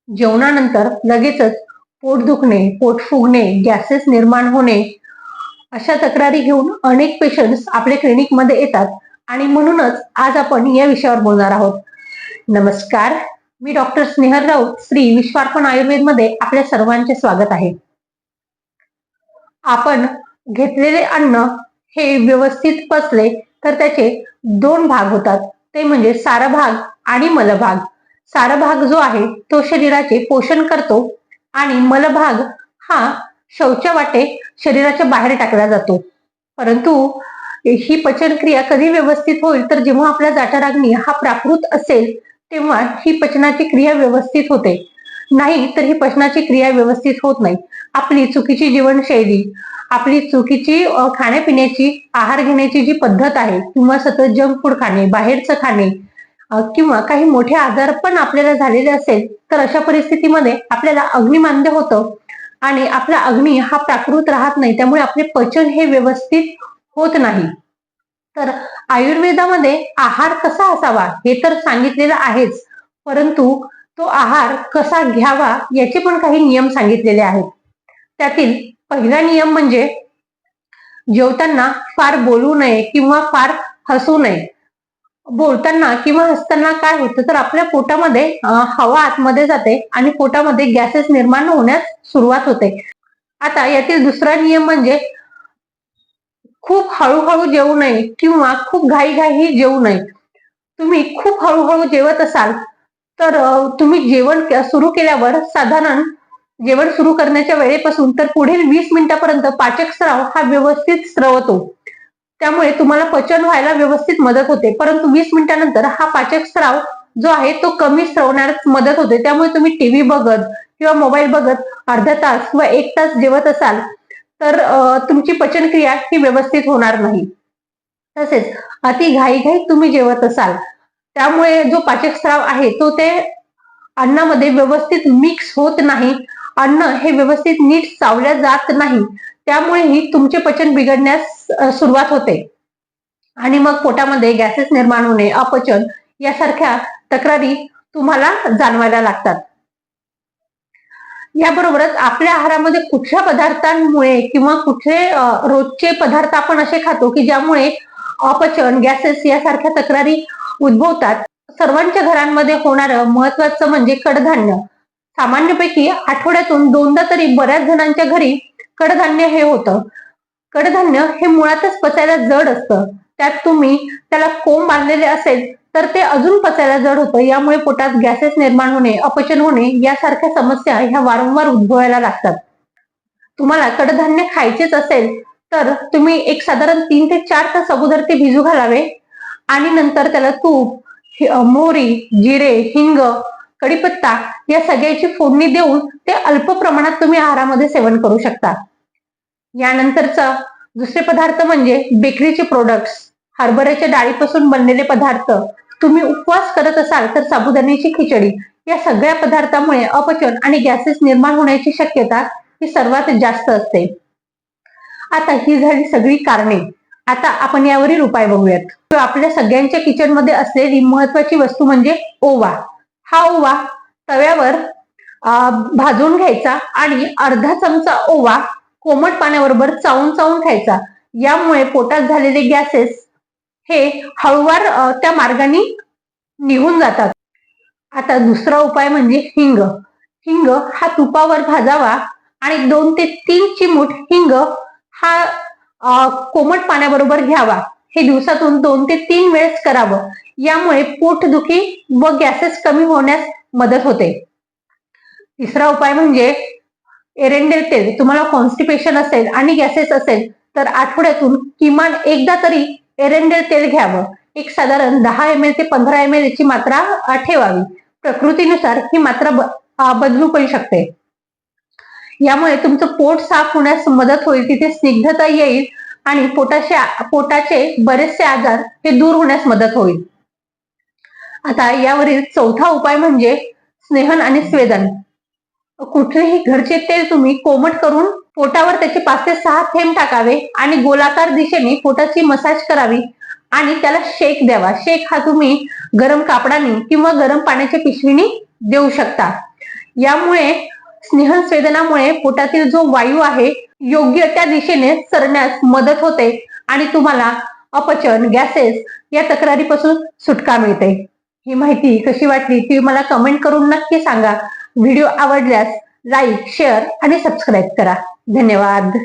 जेवणानंतर लगेचच पोट दुखणे, पोट फुगणे, गॅसेस निर्माण होणे अशा तक्रारी घेऊन अनेक पेशंट्स आपल्या क्लिनिकमध्ये येतात आणि म्हणूनच आज आपण या विषयावर बोलणार आहोत. नमस्कार, मी डॉक्टर स्नेहल राऊत, श्री विश्वार्पण आयुर्वेदमध्ये आपल्या सर्वांचे स्वागत आहे. आपण घेतलेले अन्न हे व्यवस्थित पचले तर त्याचे दोन भाग होतात, ते म्हणजे सारभाग आणि मलभाग. सारभाग जो आहे तो शरीराचे पोषण करतो आणि मलभाग हा शौचा वाटे शरीराच्या बाहेर टाकला जातो. परंतु ही पचनक्रिया कधी व्यवस्थित होईल तर जेव्हा आपला जठराग्नी हा प्राकृत असेल तेव्हा ही पचनाची क्रिया व्यवस्थित होते, नाही तर ही पचनाची क्रिया व्यवस्थित होत नाही. आपली चुकीची जीवनशैली, आपली चुकीची खाण्यापिण्याची आहार घेण्याची जी पद्धत आहे किंवा सतत जंक फूड खाणे, बाहेरचं खाणे किंवा काही मोठे आजार पण आपल्याला झालेले असेल तर अशा परिस्थितीमध्ये आपल्याला अग्निमांद्य होतं आणि आपला अग्नी हा प्राकृत राहत नाही, त्यामुळे आपले पचन हे व्यवस्थित होत नाही. तर आयुर्वेदामध्ये आहार कसा असावा हे तर सांगितलेलं आहेच, परंतु तो आहार कसा घ्यावा याचे पण काही नियम सांगितलेले आहेत. त्यातील पहिला नियम म्हणजे जेवताना फार बोलू नये किंवा फार हसू नये. बोलताना किंवा हसताना काय होतं तर आपल्या पोटामध्ये हवा आतमध्ये जाते आणि पोटामध्ये गॅसेस निर्माण होण्यास सुरुवात होते. आता यातील दुसरा नियम म्हणजे खूप हळूहळू जेवू नये किंवा खूप घाईघाई जेवू नये. तुम्ही खूप हळूहळू जेवत असाल तर तुम्ही जेवण सुरू केल्यावर साधारण जेवण सुरू करण्याच्या वेळेपासून तर पुढील 20 मिनिटापर्यंत पाचक स्राव हा व्यवस्थित स्रवतो, त्यामुळे तुम्हाला पचन व्हायला व्यवस्थित मदत होते. परंतु 20 मिनिटानंतर हा पाचक स्राव जो आहे तो कमी स्रवण्यास मदत होते. त्यामुळे तुम्ही टीव्ही बघत किंवा मोबाईल बघत अर्धा तास किंवा 1 तास जेवत असाल तर तुमची पचनक्रिया ही व्यवस्थित होणार नाही. तसेच अति घाईघाईत तुम्ही जेवत असाल त्यामुळे जो पाचक स्राव आहे तो ते अन्नामध्ये व्यवस्थित मिक्स होत नाही, अन्न हे व्यवस्थित नीट चावल्या जात नाही, त्यामुळेही तुमचे पचन बिघडण्यास सुरुवात होते आणि मग पोटामध्ये गॅसेस निर्माण होणे, अपचन यासारख्या तक्रारी तुम्हाला जाणवायला लागतात. याबरोबरच आपल्या आहारामध्ये कुठल्या पदार्थांमुळे किंवा कुठले रोजचे पदार्थ आपण असे खातो की ज्यामुळे अपचन, गॅसेस यासारख्या तक्रारी उद्भवतात. सर्वांच्या घरांमध्ये होणारं महत्वाचं म्हणजे कडधान्य. सामान्यपैकी आठवड्यातून 2दा तरी बऱ्याच जणांच्या घरी कडधान्य हे होतं. कडधान्य हे मुळातच पचायला जड असतं, त्यात तुम्ही त्याला कोंब बांधलेले असेल तर ते अजून पचायला जड होतं. यामुळे पोटात गॅसेस निर्माण होणे, अपचन होणे यासारख्या समस्या ह्या वारंवार उद्भवायला लागतात. तुम्हाला कडधान्य खायचेच असेल तर तुम्ही एक साधारण 3 ते 4 तास अगोदर ते भिजू घालावे आणि नंतर त्याला तूप, मोहरी, जिरे, हिंग, कढीपत्ता या सगळ्याची फोडणी देऊन ते अल्प प्रमाणात तुम्ही आहारामध्ये सेवन करू शकता. यानंतरचा दुसरे पदार्थ म्हणजे बेकरीचे प्रोडक्ट्स, हरभऱ्याच्या डाळीपासून बनलेले पदार्थ. तुम्ही उपवास करत असाल तर साबुदाण्याची खिचडी या सगळ्या पदार्थामुळे अपचन आणि गॅसेस निर्माण होण्याची शक्यता ही सर्वात जास्त असते. आता ही झाली सगळी कारणे. आता आपण यावरील उपाय बघूयात. आपल्या सगळ्यांच्या किचन मध्ये असलेली महत्वाची वस्तू म्हणजे ओवा. हा ओवा तव्यावर भाजून घ्यायचा आणि अर्धा चमचा ओवा कोमट पाण्याबरोबर चावून चावून खायचा. यामुळे पोटात झालेले गॅसेस हे हळूवार त्या मार्गाने निघून जातात. आता दुसरा उपाय म्हणजे हिंग. हिंग हा तुपावर भाजावा आणि 2 ते 3 चिमूट हिंग हा कोमट पाण्याबरोबर घ्यावा. हे दिवसातून 2 ते 3 वेळेस करावं. यामुळे पोटदुखी व गॅसेस कमी होण्यास मदत होते. तिसरा उपाय म्हणजे एरंडेल तेल. तुम्हाला कॉन्स्टिपेशन असेल आणि गॅसेस असेल तर आठवड्यातून किमान एकदा तरी एरंडेल तेल घ्यावं. एक साधारण 10 ml ते 15 ml याची मात्रा ठेवावी. प्रकृतीनुसार ही मात्रा बदलू पण शकते. यामुळे तुमचं पोट साफ होण्यास मदत होईल, तिथे स्निग्धता येईल आणि पोटाचे बरेचसे आजार हे दूर होण्यास मदत होईल. आता यावरील चौथा उपाय म्हणजे स्नेहन आणि स्वेदन. कुठलेही घरचे तेल तुम्ही कोमट करून पोटावर त्याचे 5 ते 6 थेंब टाकावे आणि गोलाकार दिशेने पोटाची मसाज करावी आणि त्याला शेक द्यावा. शेक हा तुम्ही गरम कापडाने किंवा गरम पाण्याच्या पिशवीने देऊ शकता. यामुळे स्नेहस्वेदनामुळे पोटातील जो वायू आहे योग्य त्या दिशेने सरण्यास मदत होते आणि तुम्हाला अपचन, गॅसेस या तक्रारीपासून सुटका मिळते. ही माहिती कशी वाटली ती मला कमेंट करून नक्की सांगा. व्हिडिओ आवडल्यास लाईक, शेअर आणि सबस्क्राईब करा. धन्यवाद.